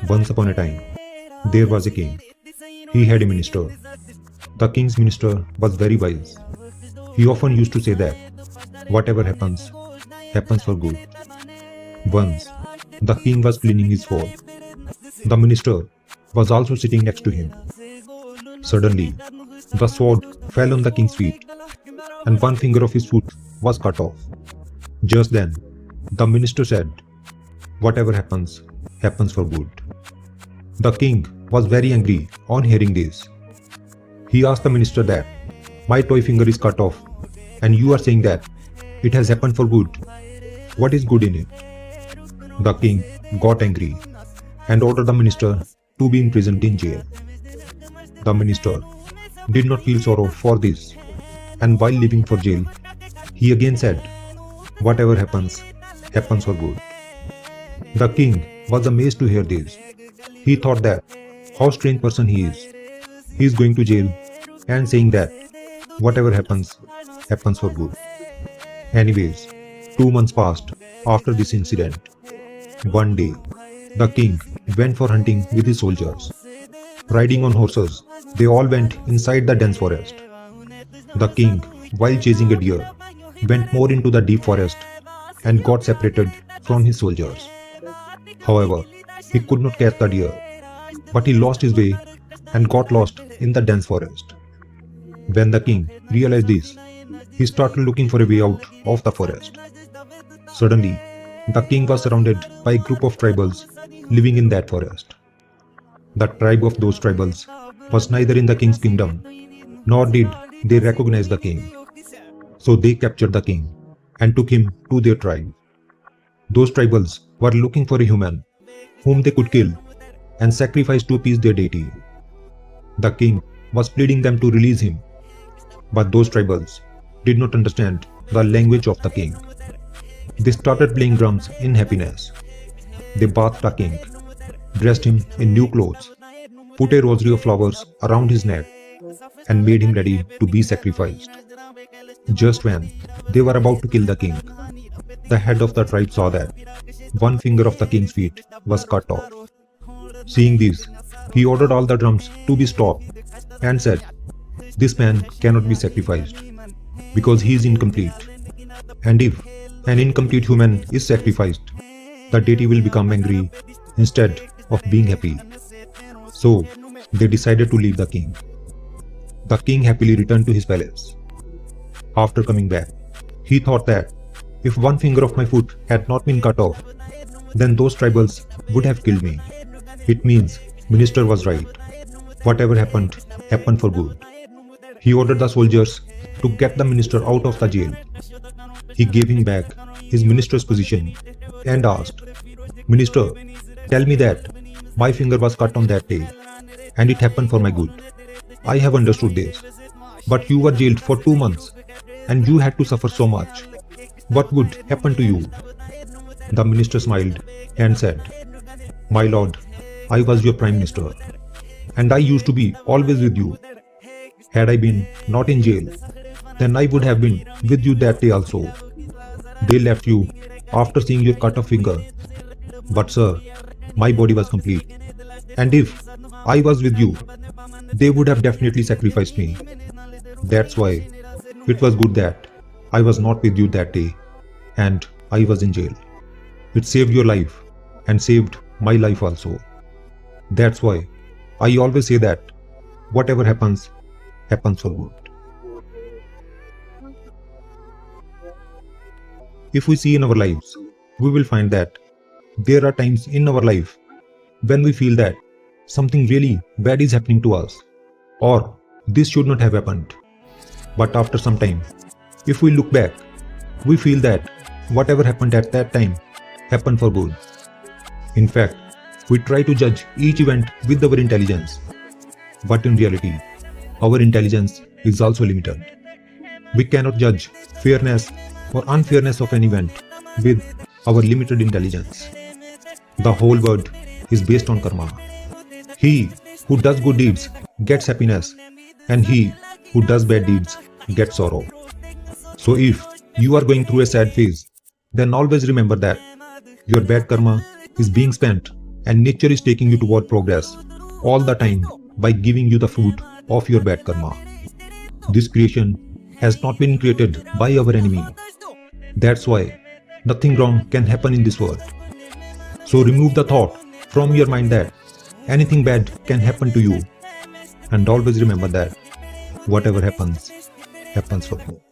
Once upon a time, there was a king. He had a minister. The king's minister was very wise. He often used to say that whatever happens, happens for good. Once, the king was cleaning his sword. The minister was also sitting next to him. Suddenly, the sword fell on the king's feet, and one finger of his foot was cut off. Just then, the minister said, "Whatever happens, happens for good." The king was very angry on hearing this. He asked the minister that, "My toy finger is cut off, and you are saying that it has happened for good. What is good in it?" The king got angry and ordered the minister to be imprisoned in jail. The minister did not feel sorrow for this, and while leaving for jail, he again said, "Whatever happens, happens for good." The king was amazed to hear this. He thought that how strange person he is. He is going to jail and saying that whatever happens, happens for good. Anyways, 2 months passed after this incident. One day, the king went for hunting with his soldiers. Riding on horses, they all went inside the dense forest. The king, while chasing a deer, went more into the deep forest and got separated from his soldiers. However, he could not catch the deer, but he lost his way and got lost in the dense forest. When the king realized this, he started looking for a way out of the forest. Suddenly, the king was surrounded by a group of tribals living in that forest. The tribe of those tribals was neither in the king's kingdom, nor did they recognize the king. So they captured the king and took him to their tribe. Those tribals were looking for a human whom they could kill and sacrifice to appease their deity. The king was pleading them to release him, but those tribals did not understand the language of the king. They started playing drums in happiness. They bathed the king, dressed him in new clothes, put a rosary of flowers around his neck, and made him ready to be sacrificed. Just when they were about to kill the king, the head of the tribe saw that one finger of the king's feet was cut off. Seeing this, he ordered all the drums to be stopped and said, "This man cannot be sacrificed because he is incomplete. And if an incomplete human is sacrificed, the deity will become angry instead of being happy." So they decided to leave the king. The king happily returned to his palace. After coming back, he thought that if one finger of my foot had not been cut off, then those tribals would have killed me. It means minister was right. Whatever happened, happened for good. He ordered the soldiers to get the minister out of the jail. He gave him back his minister's position and asked, "Minister, tell me that my finger was cut on that day and it happened for my good. I have understood this. But you were jailed for 2 months and you had to suffer so much. What good happened to you?" The minister smiled and said, "My lord, I was your prime minister and I used to be always with you. Had I been not in jail, then I would have been with you that day also. They left you after seeing your cut off finger. But sir, my body was complete. And if I was with you, they would have definitely sacrificed me. That's why it was good that I was not with you that day and I was in jail. It saved your life and saved my life also. That's why I always say that whatever happens, happens for good." If we see in our lives, we will find that there are times in our life when we feel that something really bad is happening to us, or this should not have happened. But after some time, if we look back, we feel that whatever happened at that time happened for good. In fact, we try to judge each event with our intelligence. But in reality, our intelligence is also limited. We cannot judge fairness or unfairness of an event with our limited intelligence. The whole world is based on karma. He who does good deeds gets happiness, and he who does bad deeds gets sorrow. So if you are going through a sad phase, then always remember that your bad karma is being spent and nature is taking you toward progress all the time by giving you the fruit of your bad karma. This creation has not been created by our enemy. That's why nothing wrong can happen in this world. So remove the thought from your mind that anything bad can happen to you, and always remember that whatever happens, happens for good.